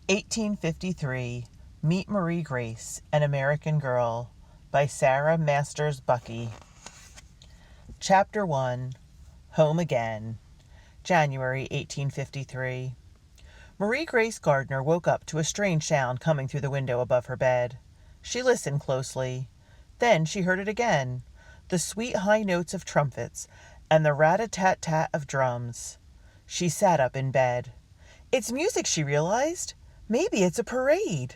1853, Meet Marie Grace, an American Girl, by Sarah Masters Bucky. Chapter 1, Home Again, January 1853. Marie Grace Gardner woke up to a strange sound coming through the window above her bed. She listened closely. Then she heard it again, the sweet high notes of trumpets and the rat-a-tat-tat of drums. She sat up in bed. It's music, she realized. Maybe it's a parade.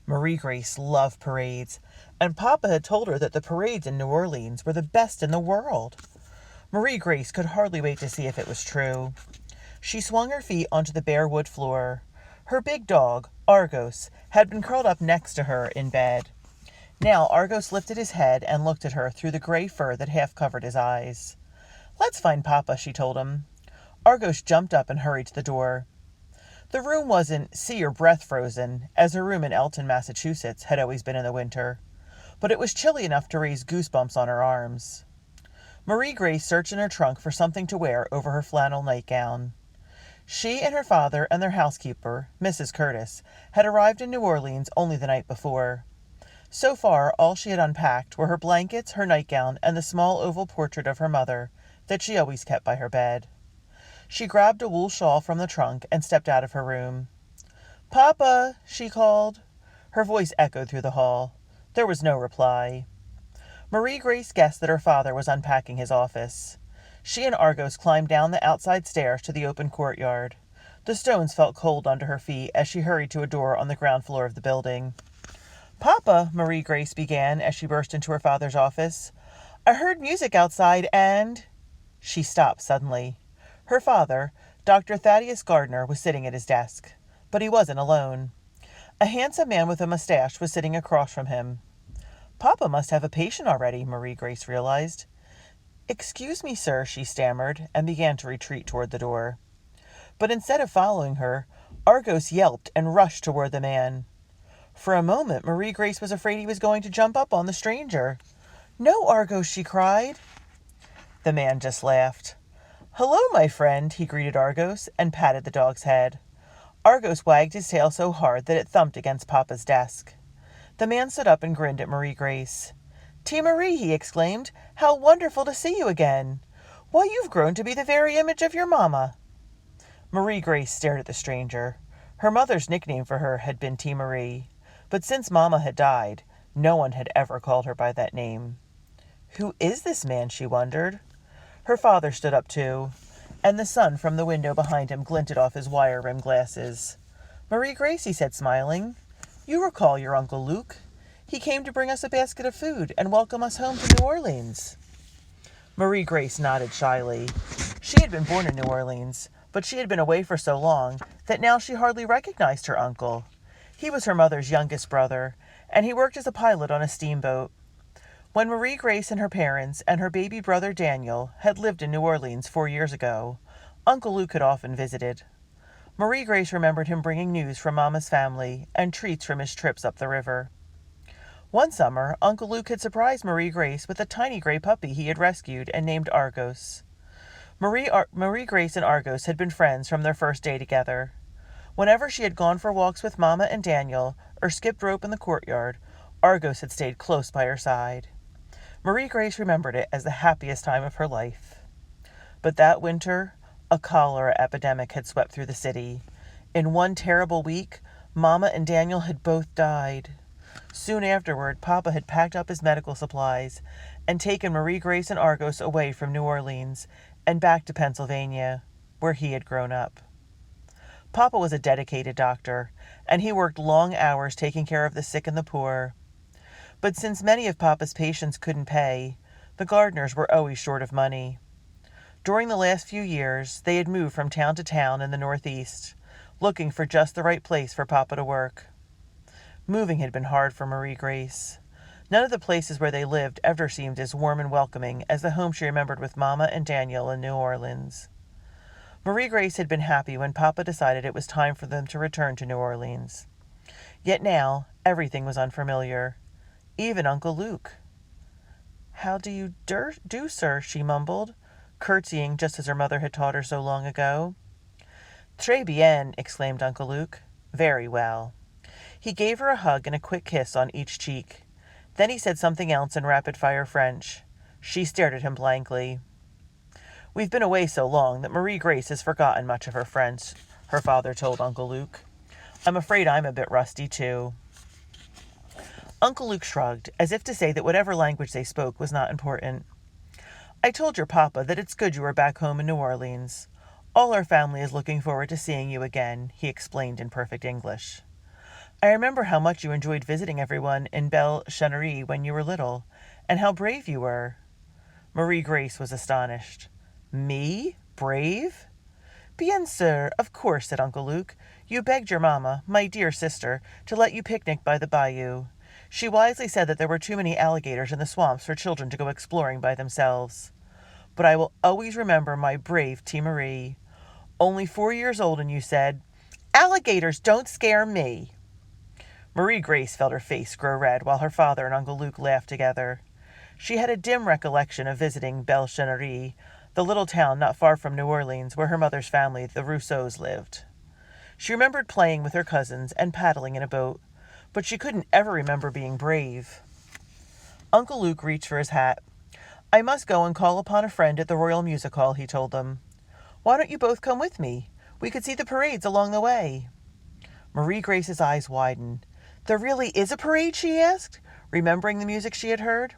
Marie Grace loved parades, and Papa had told her that the parades in New Orleans were the best in the world. Marie Grace could hardly wait to see if it was true. She swung her feet onto the bare wood floor. Her big dog, Argos, had been curled up next to her in bed. Now Argos lifted his head and looked at her through the gray fur that half covered his eyes. "Let's find Papa," she told him. Argos jumped up and hurried to the door. The room wasn't see your breath frozen, as a room in Elton, Massachusetts, had always been in the winter, but it was chilly enough to raise goosebumps on her arms. Marie Grace searched in her trunk for something to wear over her flannel nightgown. She and her father and their housekeeper, Mrs. Curtis, had arrived in New Orleans only the night before. So far, all she had unpacked were her blankets, her nightgown, and the small oval portrait of her mother that she always kept by her bed. She grabbed a wool shawl from the trunk and stepped out of her room. "Papa," she called. Her voice echoed through the hall. There was no reply. Marie Grace guessed that her father was unpacking his office. She and Argos climbed down the outside stairs to the open courtyard. The stones felt cold under her feet as she hurried to a door on the ground floor of the building. "Papa," Marie Grace began as she burst into her father's office, "I heard music outside and—" She stopped suddenly. Her father, Dr. Thaddeus Gardner, was sitting at his desk, but he wasn't alone. A handsome man with a mustache was sitting across from him. Papa must have a patient already, Marie Grace realized. "Excuse me, sir," she stammered, and began to retreat toward the door. But instead of following her, Argos yelped and rushed toward the man. For a moment, Marie Grace was afraid he was going to jump up on the stranger. "No, Argos," she cried. The man just laughed. "Hello, my friend," he greeted Argos, and patted the dog's head. Argos wagged his tail so hard that it thumped against Papa's desk. The man stood up and grinned at Marie Grace. "Tia Marie," he exclaimed, "how wonderful to see you again! Why, you've grown to be the very image of your mamma." Marie Grace stared at the stranger. Her mother's nickname for her had been Tia Marie, but since Mamma had died, no one had ever called her by that name. Who is this man, she wondered. Her father stood up too, and the sun from the window behind him glinted off his wire-rimmed glasses. "Marie Grace," he said, smiling, "you recall your Uncle Luke. He came to bring us a basket of food and welcome us home to New Orleans." Marie Grace nodded shyly. She had been born in New Orleans, but she had been away for so long that now she hardly recognized her uncle. He was her mother's youngest brother, and he worked as a pilot on a steamboat. When Marie Grace and her parents and her baby brother Daniel had lived in New Orleans 4 years ago, Uncle Luke had often visited. Marie Grace remembered him bringing news from Mama's family and treats from his trips up the river. One summer, Uncle Luke had surprised Marie Grace with a tiny gray puppy he had rescued and named Argos. Marie Grace and Argos had been friends from their first day together. Whenever she had gone for walks with Mama and Daniel or skipped rope in the courtyard, Argos had stayed close by her side. Marie Grace remembered it as the happiest time of her life. But that winter, a cholera epidemic had swept through the city. In one terrible week, Mama and Daniel had both died. Soon afterward, Papa had packed up his medical supplies and taken Marie Grace and Argos away from New Orleans and back to Pennsylvania, where he had grown up. Papa was a dedicated doctor, and he worked long hours taking care of the sick and the poor. But since many of Papa's patients couldn't pay, the Gardners were always short of money. During the last few years, they had moved from town to town in the Northeast, looking for just the right place for Papa to work. Moving had been hard for Marie Grace. None of the places where they lived ever seemed as warm and welcoming as the home she remembered with Mama and Daniel in New Orleans. Marie Grace had been happy when Papa decided it was time for them to return to New Orleans. Yet now, everything was unfamiliar. Even Uncle Luke. "How do you do, sir?" she mumbled, curtsying just as her mother had taught her so long ago. "Très bien," exclaimed Uncle Luke. Very well. He gave her a hug and a quick kiss on each cheek. Then he said something else in rapid-fire French. She stared at him blankly. "We've been away so long that Marie Grace has forgotten much of her French," her father told Uncle Luke. "I'm afraid I'm a bit rusty, too." Uncle Luke shrugged, as if to say that whatever language they spoke was not important. "I told your papa that it's good you are back home in New Orleans. All our family is looking forward to seeing you again," he explained in perfect English. "I remember how much you enjoyed visiting everyone in Belle Chenerie when you were little, and how brave you were." Marie Grace was astonished. "Me? Brave?" "Bien sûr, of course," said Uncle Luke. "You begged your mamma, my dear sister, to let you picnic by the bayou. She wisely said that there were too many alligators in the swamps for children to go exploring by themselves. But I will always remember my brave Tia Marie. Only 4 years old, and you said, 'Alligators don't scare me.'" Marie Grace felt her face grow red while her father and Uncle Luke laughed together. She had a dim recollection of visiting Belle Chenerie, the little town not far from New Orleans where her mother's family, the Rousseaus, lived. She remembered playing with her cousins and paddling in a boat, but she couldn't ever remember being brave. Uncle Luke reached for his hat. "I must go and call upon a friend at the Royal Music Hall," he told them. "Why don't you both come with me? We could see the parades along the way." Marie Grace's eyes widened. "There really is a parade?" she asked, remembering the music she had heard.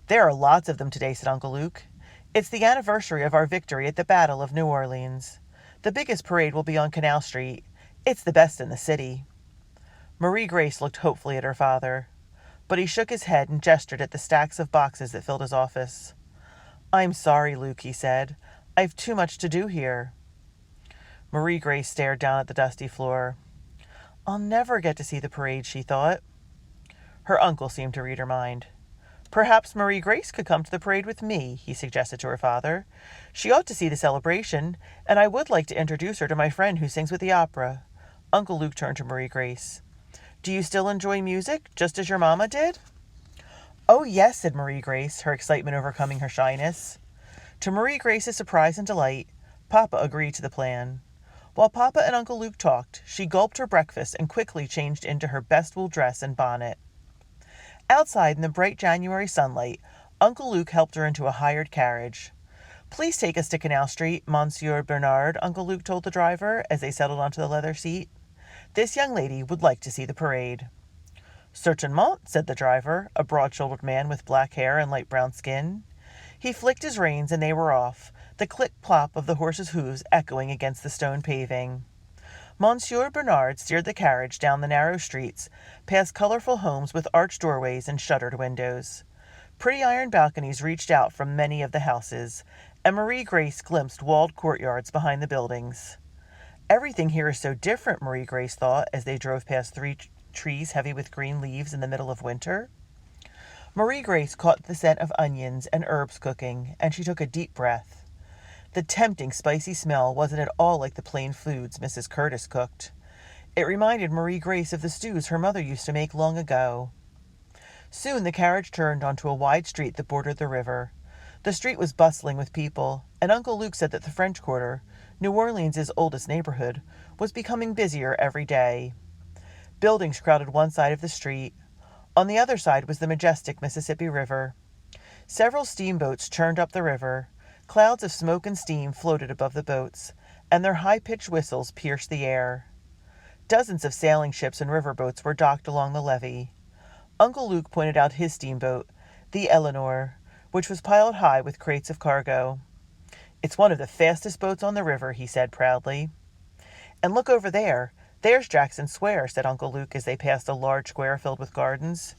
"There are lots of them today," said Uncle Luke. "It's the anniversary of our victory at the Battle of New Orleans. The biggest parade will be on Canal Street. It's the best in the city." Marie Grace looked hopefully at her father, but he shook his head and gestured at the stacks of boxes that filled his office. "I'm sorry, Luke," he said. "I've too much to do here." Marie Grace stared down at the dusty floor. "I'll never get to see the parade," she thought. Her uncle seemed to read her mind. "Perhaps Marie Grace could come to the parade with me," he suggested to her father. "She ought to see the celebration, and I would like to introduce her to my friend who sings with the opera." Uncle Luke turned to Marie Grace. "Do you still enjoy music, just as your mama did?" "Oh, yes," said Marie Grace, her excitement overcoming her shyness. To Marie Grace's surprise and delight, Papa agreed to the plan. While Papa and Uncle Luke talked, she gulped her breakfast and quickly changed into her best wool dress and bonnet. Outside in the bright January sunlight, Uncle Luke helped her into a hired carriage. "Please take us to Canal Street, Monsieur Bernard," Uncle Luke told the driver as they settled onto the leather seat. "This young lady would like to see the parade." "Certainement," said the driver, a broad-shouldered man with black hair and light brown skin. He flicked his reins and they were off, the click-plop of the horses' hooves echoing against the stone paving. Monsieur Bernard steered the carriage down the narrow streets, past colorful homes with arched doorways and shuttered windows. Pretty iron balconies reached out from many of the houses, and Marie Grace glimpsed walled courtyards behind the buildings. "Everything here is so different," Marie Grace thought as they drove past 3 trees heavy with green leaves in the middle of winter. Marie Grace caught the scent of onions and herbs cooking, and she took a deep breath. The tempting spicy smell wasn't at all like the plain foods Mrs. Curtis cooked. It reminded Marie Grace of the stews her mother used to make long ago. Soon the carriage turned onto a wide street that bordered the river. The street was bustling with people, and Uncle Luke said that the French Quarter, New Orleans' oldest neighborhood, was becoming busier every day. Buildings crowded one side of the street. On the other side was the majestic Mississippi River. Several steamboats churned up the river. Clouds of smoke and steam floated above the boats, and their high-pitched whistles pierced the air. Dozens of sailing ships and riverboats were docked along the levee. Uncle Luke pointed out his steamboat, the Eleanor, which was piled high with crates of cargo. "It's one of the fastest boats on the river," he said proudly. "And look over there. There's Jackson Square," said Uncle Luke as they passed a large square filled with gardens.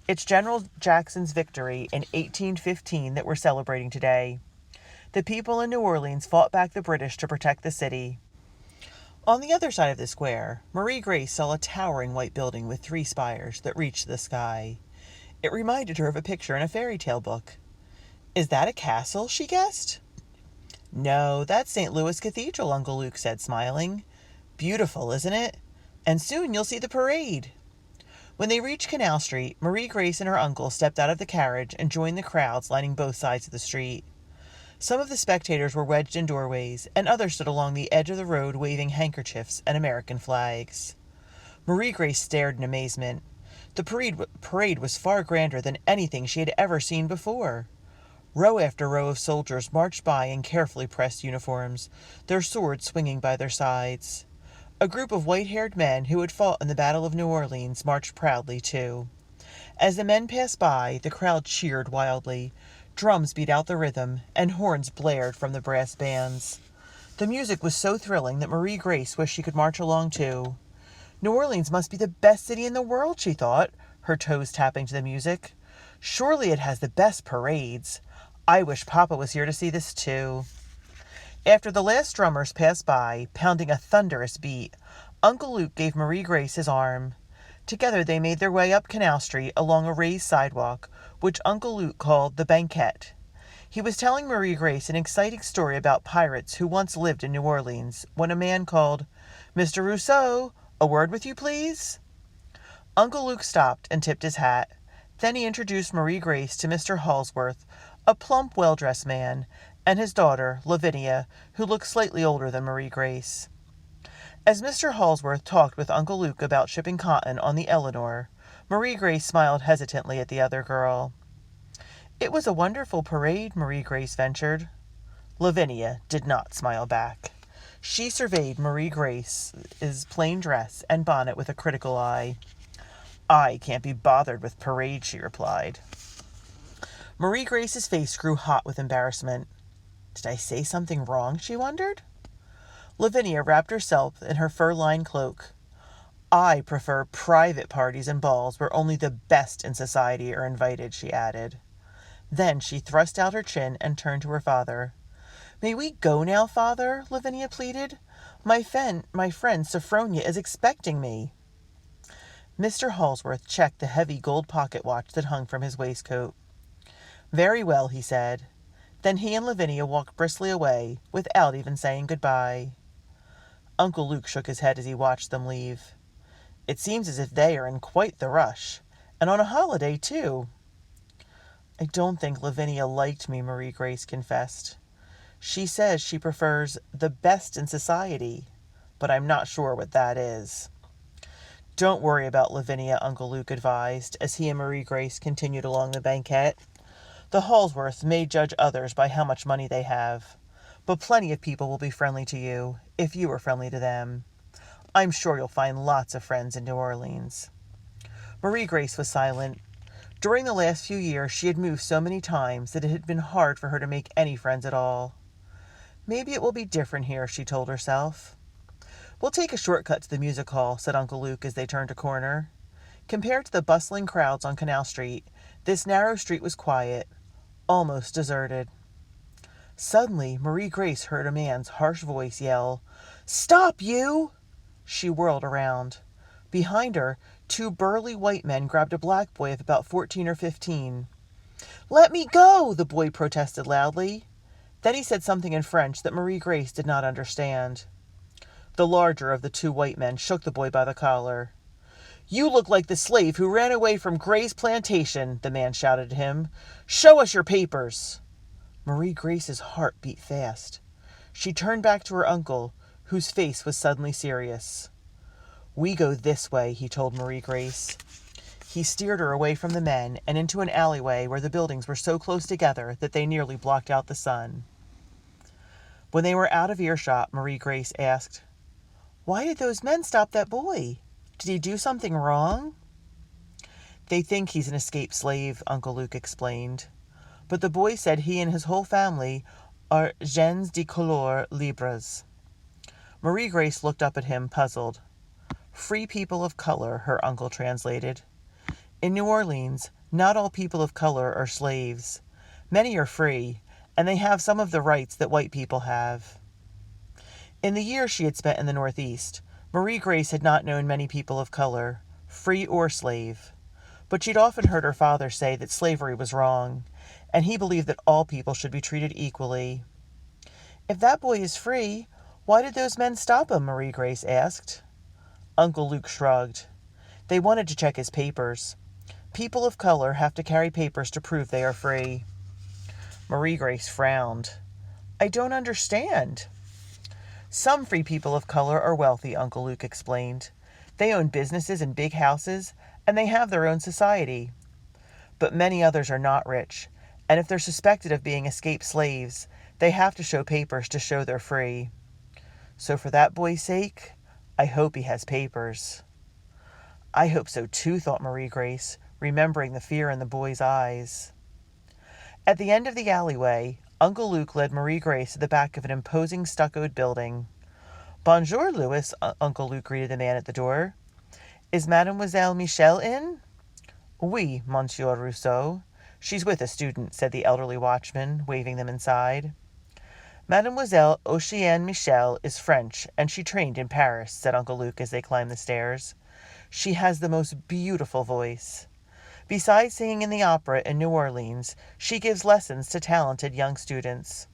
"It's General Jackson's victory in 1815 that we're celebrating today. The people in New Orleans fought back the British to protect the city." On the other side of the square, Marie Grace saw a towering white building with 3 spires that reached the sky. It reminded her of a picture in a fairy tale book. "Is that a castle?" she guessed. "No, that's St. Louis Cathedral," Uncle Luke said, smiling. "Beautiful, isn't it? And soon you'll see the parade." When they reached Canal Street, Marie Grace and her uncle stepped out of the carriage and joined the crowds lining both sides of the street. Some of the spectators were wedged in doorways, and others stood along the edge of the road waving handkerchiefs and American flags. Marie Grace stared in amazement. The parade was far grander than anything she had ever seen before. Row after row of soldiers marched by in carefully pressed uniforms, their swords swinging by their sides. A group of white-haired men who had fought in the Battle of New Orleans marched proudly, too. As the men passed by, the crowd cheered wildly. Drums beat out the rhythm, and horns blared from the brass bands. The music was so thrilling that Marie Grace wished she could march along, too. New Orleans must be the best city in the world, she thought, her toes tapping to the music. Surely it has the best parades. I wish Papa was here to see this, too. After the last drummers passed by, pounding a thunderous beat, Uncle Luke gave Marie Grace his arm. Together they made their way up Canal Street along a raised sidewalk, which Uncle Luke called the Banquette. He was telling Marie Grace an exciting story about pirates who once lived in New Orleans, when a man called, "Mr. Rousseau, a word with you, please?" Uncle Luke stopped and tipped his hat. Then he introduced Marie Grace to Mr. Halsworth, a plump, well-dressed man, and his daughter, Lavinia, who looked slightly older than Marie Grace. As Mr. Halsworth talked with Uncle Luke about shipping cotton on the Eleanor, Marie Grace smiled hesitantly at the other girl. "It was a wonderful parade," Marie Grace ventured. Lavinia did not smile back. She surveyed Marie Grace's plain dress and bonnet with a critical eye. "I can't be bothered with parades," she replied. Marie Grace's face grew hot with embarrassment. Did I say something wrong, she wondered? Lavinia wrapped herself in her fur-lined cloak. "I prefer private parties and balls where only the best in society are invited," she added. Then she thrust out her chin and turned to her father. "May we go now, Father?" Lavinia pleaded. My friend Sophronia is expecting me." Mr. Halsworth checked the heavy gold pocket watch that hung from his waistcoat. "Very well," he said. Then he and Lavinia walked briskly away, without even saying goodbye. Uncle Luke shook his head as he watched them leave. "It seems as if they are in quite the rush, and on a holiday, too." "I don't think Lavinia liked me," Marie Grace confessed. "She says she prefers the best in society, but I'm not sure what that is." "Don't worry about Lavinia," Uncle Luke advised, as he and Marie Grace continued along the banquette. "The Halsworths may judge others by how much money they have, but plenty of people will be friendly to you, if you are friendly to them. I'm sure you'll find lots of friends in New Orleans." Marie Grace was silent. During the last few years she had moved so many times that it had been hard for her to make any friends at all. "Maybe it will be different here," she told herself. "We'll take a shortcut to the music hall," said Uncle Luke as they turned a corner. Compared to the bustling crowds on Canal Street, this narrow street was quiet, almost deserted. Suddenly, Marie Grace heard a man's harsh voice yell, "Stop, you!" She whirled around. Behind her, two burly white men grabbed a black boy of about 14 or 15. "Let me go!" the boy protested loudly. Then he said something in French that Marie Grace did not understand. The larger of the two white men shook the boy by the collar. "You look like the slave who ran away from Gray's plantation," the man shouted to him. "Show us your papers." Marie Grace's heart beat fast. She turned back to her uncle, whose face was suddenly serious. "We go this way," he told Marie Grace. He steered her away from the men and into an alleyway where the buildings were so close together that they nearly blocked out the sun. When they were out of earshot, Marie Grace asked, "Why did those men stop that boy? Did he do something wrong?" "They think he's an escaped slave," Uncle Luke explained. "But the boy said he and his whole family are gens de couleur libres." Marie Grace looked up at him, puzzled. "Free people of color," her uncle translated. "In New Orleans, not all people of color are slaves. Many are free, and they have some of the rights that white people have." In the years she had spent in the Northeast, Marie Grace had not known many people of color, free or slave. But she'd often heard her father say that slavery was wrong, and he believed that all people should be treated equally. "If that boy is free, why did those men stop him?" Marie Grace asked. Uncle Luke shrugged. "They wanted to check his papers. People of color have to carry papers to prove they are free." Marie Grace frowned. "I don't understand." "Some free people of color are wealthy," Uncle Luke explained. They own businesses and big houses, and they have their own society. But many others are not rich, and if they're suspected of being escaped slaves, they have to show papers to show they're free. So for that boy's sake, I hope he has papers. I hope so too, thought Marie Grace, remembering the fear in the boy's eyes. At the end of the alleyway, Uncle Luke led Marie Grace to the back of an imposing stuccoed building. "Bonjour, Louis," Uncle Luke greeted the man at the door. "Is Mademoiselle Michel in?" "Oui, Monsieur Rousseau. She's with a student," said the elderly watchman, waving them inside. "Mademoiselle Oceane Michel is French, and she trained in Paris," said Uncle Luke as they climbed the stairs. "She has the most beautiful voice. Besides singing in the opera in New Orleans, she gives lessons to talented young students."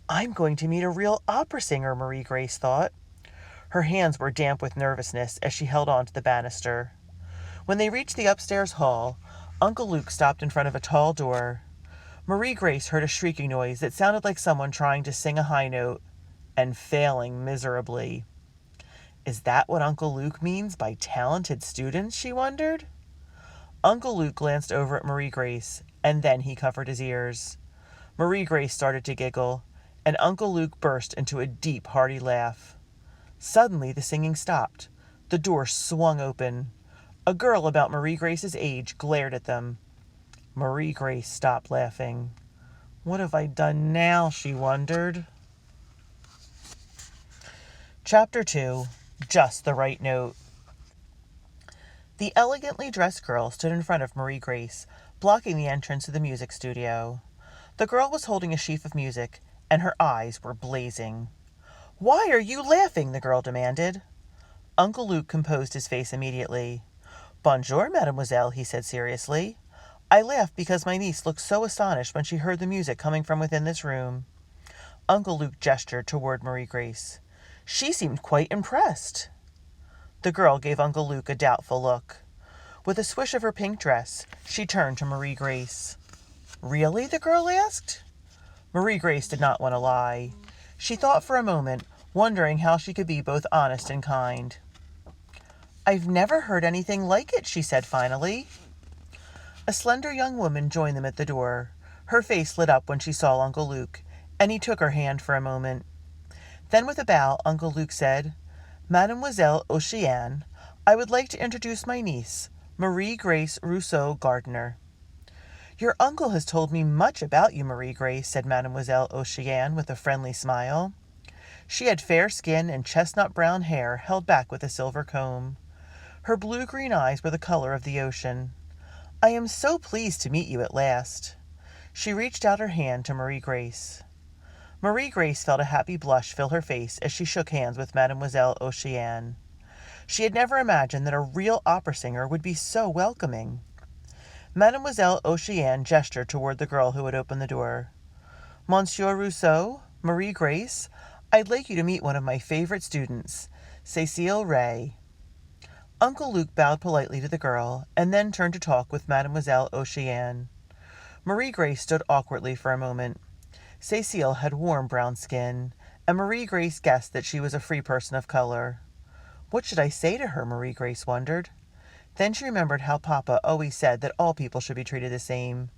"I'm going to meet a real opera singer," Marie Grace thought. Her hands were damp with nervousness as she held on to the banister. When they reached the upstairs hall, Uncle Luke stopped in front of a tall door. Marie Grace heard a shrieking noise that sounded like someone trying to sing a high note and failing miserably. Is that what Uncle Luke means by talented students, she wondered? Uncle Luke glanced over at Marie Grace, and then he covered his ears. Marie Grace started to giggle, and Uncle Luke burst into a deep, hearty laugh. Suddenly the singing stopped. The door swung open. A girl about Marie Grace's age glared at them. Marie Grace stopped laughing. What have I done now, she wondered. Chapter 2. Just the Right Note. The elegantly dressed girl stood in front of Marie Grace, blocking the entrance to the music studio. The girl was holding a sheaf of music, and her eyes were blazing. "Why are you laughing?" the girl demanded. Uncle Luke composed his face immediately. "Bonjour, mademoiselle," he said seriously. "I laughed because my niece looked so astonished when she heard the music coming from within this room." Uncle Luke gestured toward Marie Grace. "She seemed quite impressed." The girl gave Uncle Luke a doubtful look. With a swish of her pink dress, she turned to Marie Grace. "Really?" the girl asked. Marie Grace did not want to lie. She thought for a moment, wondering how she could be both honest and kind. "I've never heard anything like it," she said finally. A slender young woman joined them at the door. Her face lit up when she saw Uncle Luke, and he took her hand for a moment. Then with a bow, Uncle Luke said, "Mademoiselle Oceane, I would like to introduce my niece, Marie Grace Rousseau Gardiner." "Your uncle has told me much about you, Marie Grace," said Mademoiselle Oceane with a friendly smile. She had fair skin and chestnut-brown hair held back with a silver comb. Her blue-green eyes were the color of the ocean. "I am so pleased to meet you at last." She reached out her hand to Marie Grace. Marie Grace felt a happy blush fill her face as she shook hands with Mademoiselle Oceane. She had never imagined that a real opera singer would be so welcoming. Mademoiselle Oceane gestured toward the girl who had opened the door. "Monsieur Rousseau, Marie Grace, I'd like you to meet one of my favorite students, Cécile Ray." Uncle Luke bowed politely to the girl, and then turned to talk with Mademoiselle Oceane. Marie Grace stood awkwardly for a moment. Cécile had warm brown skin, and Marie Grace guessed that she was a free person of color. What should I say to her, Marie Grace wondered. Then she remembered how Papa always said that all people should be treated the same.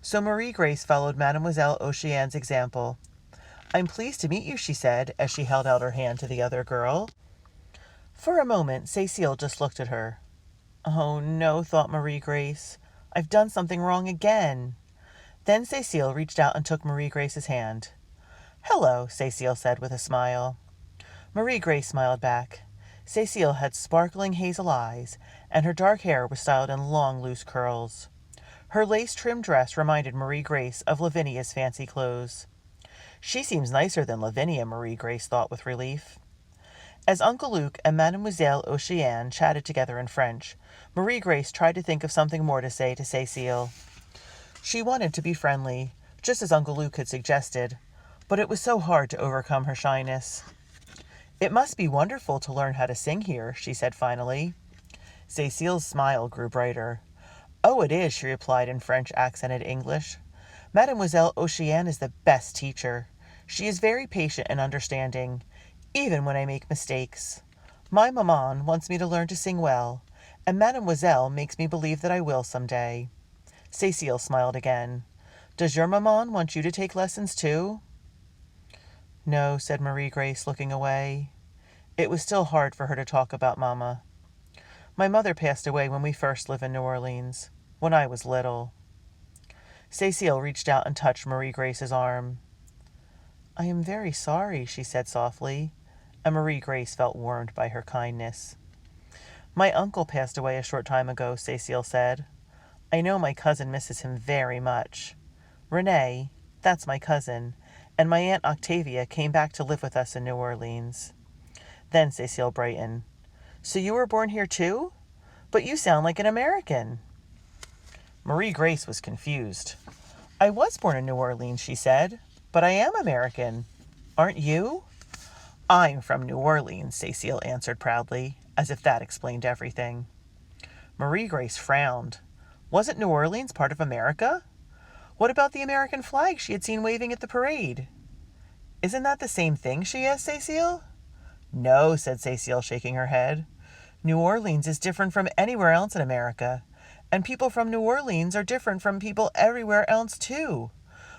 So Marie Grace followed Mademoiselle Oceane's example. "I'm pleased to meet you," she said, as she held out her hand to the other girl. For a moment, Cécile just looked at her. "Oh, no," thought Marie Grace. "I've done something wrong again." Then Cécile reached out and took Marie Grace's hand. "Hello," Cécile said with a smile. Marie Grace smiled back. Cécile had sparkling hazel eyes, and her dark hair was styled in long, loose curls. Her lace-trimmed dress reminded Marie Grace of Lavinia's fancy clothes. She seems nicer than Lavinia, Marie Grace thought with relief. As Uncle Luke and Mademoiselle Oceane chatted together in French, Marie Grace tried to think of something more to say to Cécile. She wanted to be friendly, just as Uncle Luke had suggested, but it was so hard to overcome her shyness. "It must be wonderful to learn how to sing here," she said finally. Cécile's smile grew brighter. "Oh, it is," she replied in French accented English. "Mademoiselle Oceane is the best teacher. She is very patient and understanding, even when I make mistakes. My maman wants me to learn to sing well, and Mademoiselle makes me believe that I will some day. Cécile smiled again. Does your maman want you to take lessons too? No, said Marie Grace, looking away. It was still hard for her to talk about Mama. My mother passed away when we first lived in New Orleans, when I was little. Cécile reached out and touched Marie Grace's arm. I am very sorry, she said softly, and Marie Grace felt warmed by her kindness. My uncle passed away a short time ago, Cécile said. I know my cousin misses him very much. Renee, that's my cousin, and my Aunt Octavia came back to live with us in New Orleans. Then Cécile brightened. So you were born here too? But you sound like an American. Marie Grace was confused. I was born in New Orleans, she said, but I am American. Aren't you? I'm from New Orleans, Cécile answered proudly, as if that explained everything. Marie Grace frowned. Wasn't New Orleans part of America? What about the American flag she had seen waving at the parade? Isn't that the same thing, she asked Cécile. No, said Cécile, shaking her head. New Orleans is different from anywhere else in America, and people from New Orleans are different from people everywhere else too.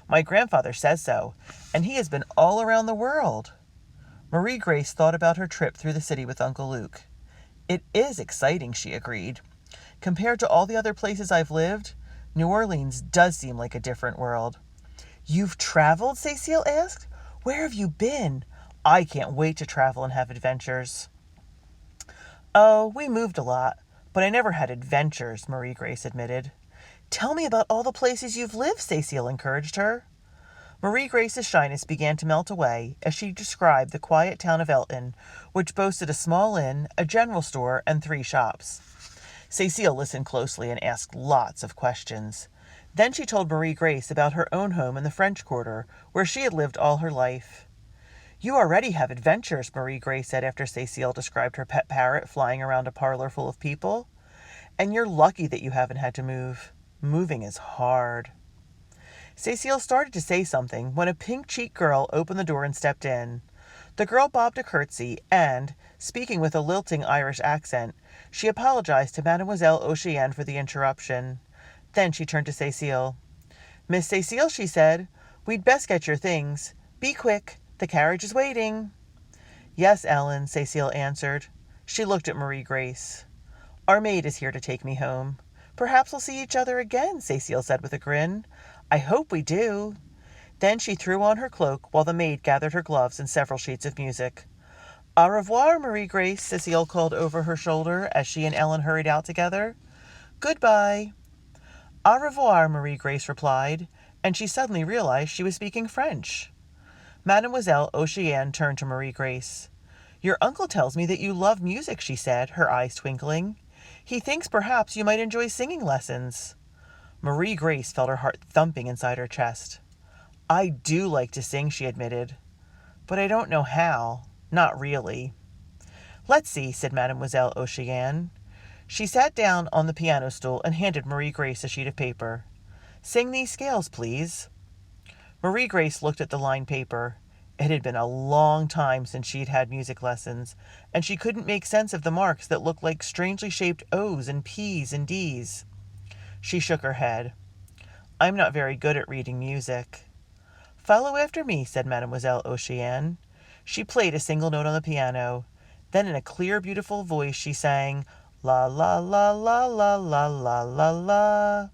My grandfather says so, and he has been all around the world. Marie Grace thought about her trip through the city with Uncle Luke. It is exciting, she agreed. Compared to all the other places I've lived, New Orleans does seem like a different world. You've traveled? Cécile asked. Where have you been? I can't wait to travel and have adventures. Oh, we moved a lot, but I never had adventures, Marie Grace admitted. Tell me about all the places you've lived, Cécile encouraged her. Marie Grace's shyness began to melt away as she described the quiet town of Elton, which boasted a small inn, a general store, and 3 shops. Cécile listened closely and asked lots of questions. Then she told Marie Grace about her own home in the French Quarter, where she had lived all her life. You already have adventures, Marie Grace said after Cécile described her pet parrot flying around a parlor full of people. And you're lucky that you haven't had to move. Moving is hard. Cécile started to say something when a pink-cheeked girl opened the door and stepped in. The girl bobbed a curtsy and, speaking with a lilting Irish accent, she apologized to Mademoiselle Oceane for the interruption. Then she turned to Cécile. Miss Cécile, she said, we'd best get your things. Be quick. The carriage is waiting. Yes, Ellen, Cécile answered. She looked at Marie Grace. Our maid is here to take me home. Perhaps we'll see each other again, Cécile said with a grin. I hope we do. Then she threw on her cloak while the maid gathered her gloves and several sheets of music. Au revoir, Marie Grace, Cécile called over her shoulder as she and Ellen hurried out together. Goodbye. Au revoir, Marie Grace replied, and she suddenly realized she was speaking French. Mademoiselle Oceane turned to Marie Grace. Your uncle tells me that you love music, she said, her eyes twinkling. He thinks perhaps you might enjoy singing lessons. Marie Grace felt her heart thumping inside her chest. I do like to sing, she admitted. But I don't know how. Not really. Let's see, said Mademoiselle Oceane. She sat down on the piano stool and handed Marie Grace a sheet of paper. Sing these scales, please. Marie Grace looked at the lined paper. It had been a long time since she'd had music lessons, and she couldn't make sense of the marks that looked like strangely shaped O's and P's and D's. She shook her head. I'm not very good at reading music. Follow after me, said Mademoiselle Oceane. She played a single note on the piano. Then in a clear, beautiful voice she sang, La la la la la la la la la.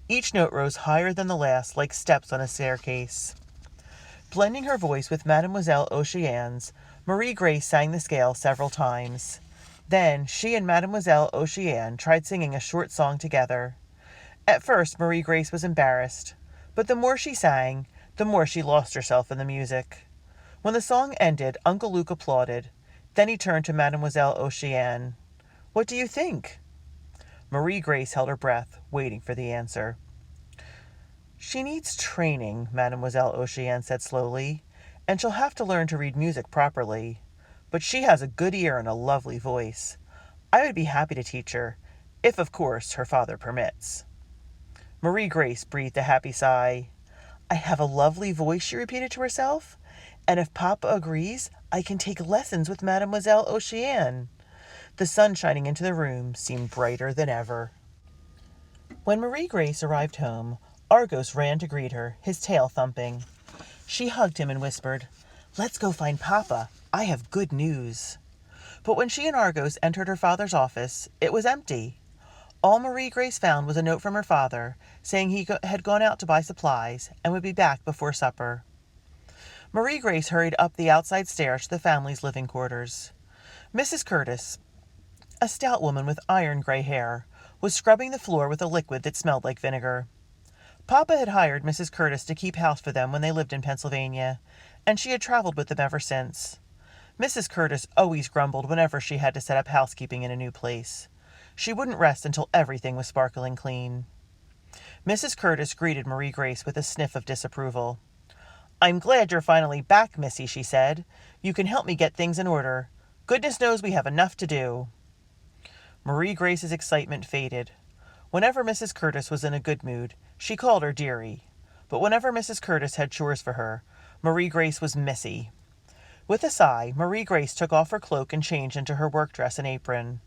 Each note rose higher than the last, like steps on a staircase. Blending her voice with Mademoiselle Oceane's, Marie Grace sang the scale several times. Then she and Mademoiselle Oceane tried singing a short song together. At first Marie Grace was embarrassed, but the more she sang, the more she lost herself in the music. When the song ended, Uncle Luke applauded. Then he turned to Mademoiselle Oceane. What do you think? Marie Grace held her breath, waiting for the answer. She needs training, Mademoiselle Oceane said slowly, and she'll have to learn to read music properly. But she has a good ear and a lovely voice. I would be happy to teach her, if of course her father permits. Marie Grace breathed a happy sigh. I have a lovely voice, she repeated to herself, and if Papa agrees, I can take lessons with Mademoiselle Oceane. The sun shining into the room seemed brighter than ever. When Marie Grace arrived home, Argos ran to greet her, his tail thumping. She hugged him and whispered, "Let's go find Papa. I have good news." But when she and Argos entered her father's office, it was empty. All Marie Grace found was a note from her father, saying he had gone out to buy supplies and would be back before supper. Marie Grace hurried up the outside stairs to the family's living quarters. Mrs. Curtis, a stout woman with iron gray hair, was scrubbing the floor with a liquid that smelled like vinegar. Papa had hired Mrs. Curtis to keep house for them when they lived in Pennsylvania, and she had traveled with them ever since. Mrs. Curtis always grumbled whenever she had to set up housekeeping in a new place. She wouldn't rest until everything was sparkling clean. Mrs. Curtis greeted Marie Grace with a sniff of disapproval. "I'm glad you're finally back, Missy," she said. "You can help me get things in order. Goodness knows we have enough to do." Marie Grace's excitement faded. Whenever Mrs. Curtis was in a good mood, she called her dearie. But whenever Mrs. Curtis had chores for her, Marie Grace was Missy. With a sigh, Marie Grace took off her cloak and changed into her work dress and apron.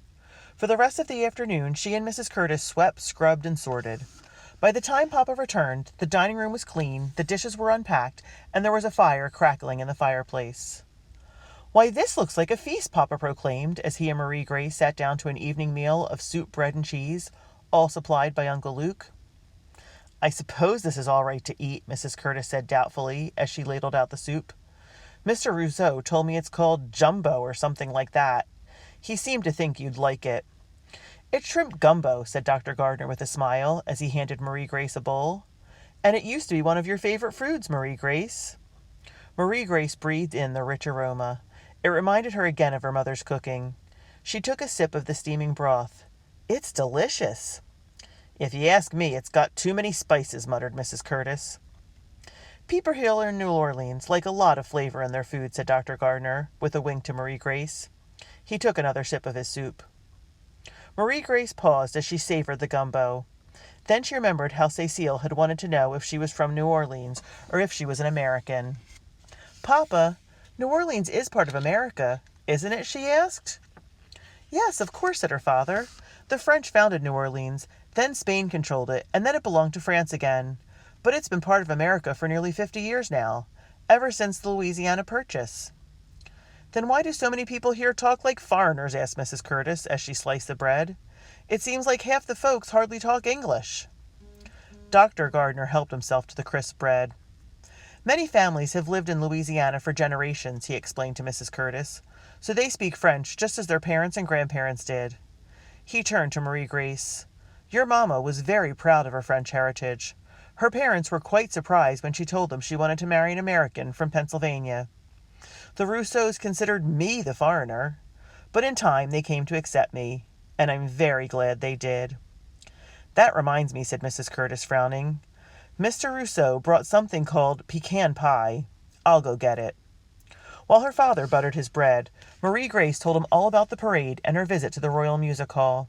For the rest of the afternoon, she and Mrs. Curtis swept, scrubbed, and sorted. By the time Papa returned, the dining room was clean, the dishes were unpacked, and there was a fire crackling in the fireplace. "Why, this looks like a feast," Papa proclaimed, as he and Marie Grace sat down to an evening meal of soup, bread, and cheese, all supplied by Uncle Luke. "I suppose this is all right to eat," Mrs. Curtis said doubtfully, as she ladled out the soup. "Mr. Rousseau told me it's called jumbo or something like that. He seemed to think you'd like it." "It's shrimp gumbo," said Dr. Gardner with a smile, as he handed Marie Grace a bowl. "And it used to be one of your favorite foods, Marie Grace." Marie Grace breathed in the rich aroma. It reminded her again of her mother's cooking. She took a sip of the steaming broth. "It's delicious." "If you ask me, it's got too many spices," muttered Mrs. Curtis. "People here in New Orleans like a lot of flavor in their food," said Dr. Gardner, with a wink to Marie Grace. He took another sip of his soup. Marie Grace paused as she savored the gumbo. Then she remembered how Cecile had wanted to know if she was from New Orleans or if she was an American. "Papa, New Orleans is part of America, isn't it?" she asked. "Yes, of course," said her father. "The French founded New Orleans, then Spain controlled it, and then it belonged to France again. But it's been part of America for nearly 50 years now, ever since the Louisiana Purchase." "Then why do so many people here talk like foreigners?" asked Mrs. Curtis as she sliced the bread. "It seems like half the folks hardly talk English." Dr. Gardner helped himself to the crisp bread. "Many families have lived in Louisiana for generations," he explained to Mrs. Curtis, "so they speak French just as their parents and grandparents did." He turned to Marie Grace. "Your mamma was very proud of her French heritage. Her parents were quite surprised when she told them she wanted to marry an American from Pennsylvania. The Rousseaus considered me the foreigner, but in time they came to accept me, and I'm very glad they did." "That reminds me," said Mrs. Curtis, frowning. "Mr. Rousseau brought something called pecan pie. I'll go get it." While her father buttered his bread, Marie Grace told him all about the parade and her visit to the Royal Music Hall.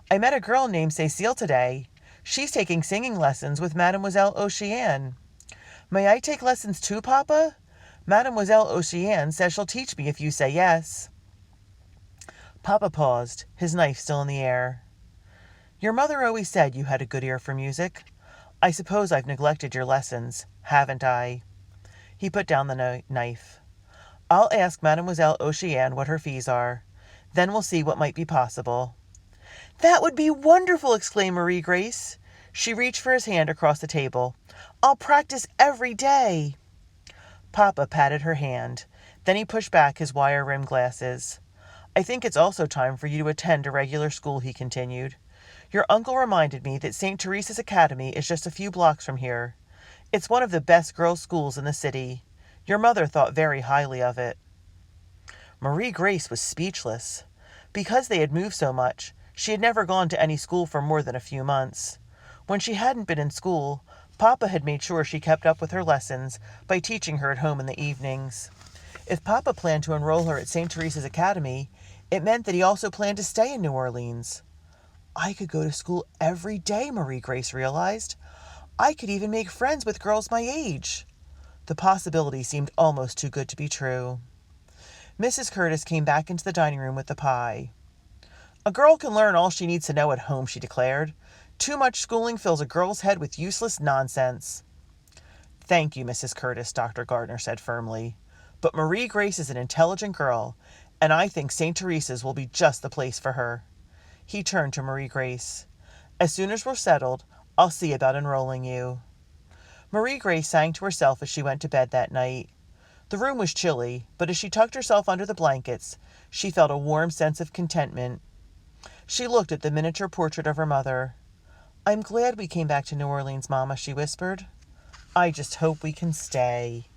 "I met a girl named Cecile today. She's taking singing lessons with Mademoiselle Oceane." "May I take lessons too, Papa?" "Mademoiselle Oceane says she'll teach me if you say yes." Papa paused, his knife still in the air. "Your mother always said you had a good ear for music. I suppose I've neglected your lessons, haven't I?" He put down the knife. "I'll ask Mademoiselle Oceane what her fees are. Then we'll see what might be possible." "That would be wonderful!" exclaimed Marie Grace. She reached for his hand across the table. "I'll practice every day." Papa patted her hand. Then he pushed back his wire-rimmed glasses. "I think it's also time for you to attend a regular school," he continued. "Your uncle reminded me that St. Teresa's Academy is just a few blocks from here. It's one of the best girls' schools in the city. Your mother thought very highly of it." Marie Grace was speechless. Because they had moved so much, she had never gone to any school for more than a few months. When she hadn't been in school, Papa had made sure she kept up with her lessons by teaching her at home in the evenings. If Papa planned to enroll her at St. Teresa's Academy, it meant that he also planned to stay in New Orleans. I could go to school every day, Marie Grace realized. I could even make friends with girls my age. The possibility seemed almost too good to be true. Mrs. Curtis came back into the dining room with the pie. "A girl can learn all she needs to know at home," she declared. "Too much schooling fills a girl's head with useless nonsense." "Thank you, Mrs. Curtis," Dr. Gardner said firmly. "But Marie Grace is an intelligent girl, and I think St. Teresa's will be just the place for her." He turned to Marie Grace. "As soon as we're settled, I'll see about enrolling you." Marie Grace sang to herself as she went to bed that night. The room was chilly, but as she tucked herself under the blankets, she felt a warm sense of contentment. She looked at the miniature portrait of her mother. "I'm glad we came back to New Orleans, Mama," she whispered. "I just hope we can stay."